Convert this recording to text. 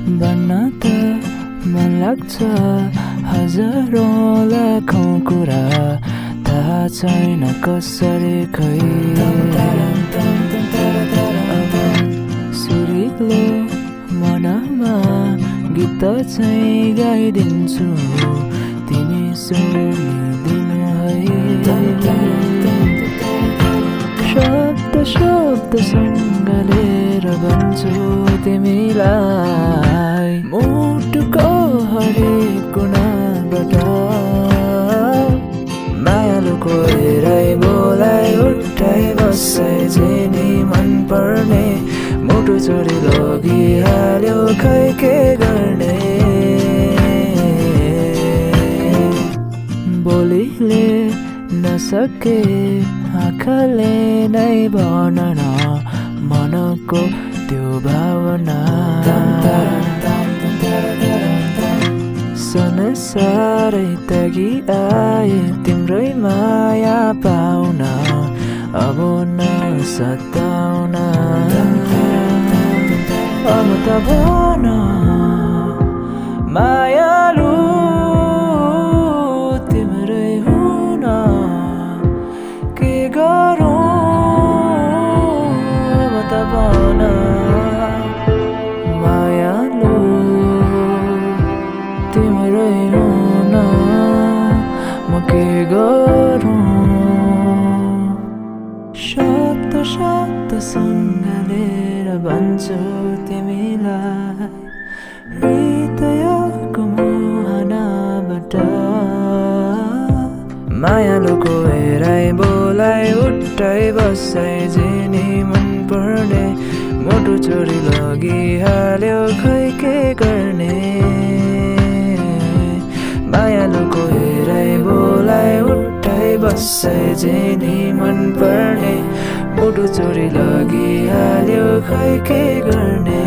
भन्न त मन लाग्छ हजारौँ लाखौँ कुरा, थाहा छैन कसरी खै। सुरिलो मनमा गीत चाहिँ गाइदिन्छु, तिमी सुनिदिनु है। शब्द शब्दसँग लिएर भन्छु तिमीलाई, मुटुको हरेक कुनाबाट मायालुको हेराइ बोलाइ उठाइ बसाइ जेनी मन पर्ने, मुटु चोरी लगिहाल्यो खै के गर्ने। बोलीले नसके आँखाले नै भन न मनको त्यो भावना। संसारै त्यागी आए तिम्रै माया पाउन, अब नसताउन। अब त भन मायालु तिम्रै हुन के गरौँ। अब त भन मायालु तिम्रै हुन म के गरौँ। शब्द शब्दसँग लिएर भन्छु तिमीलाई, हृदयको मुहानाबाट मायालुको हेराइ बोलाइ उठाइ बसाइ जेनी मन पर्ने, मुटु चोरी लगिहाल्यो खै के गर्ने। मायालुको हेराइ बोलाइ उठाइ बसाइ जेनी मन पर्ने, मुटु चोरी लगिहाल्यो खै के गर्ने।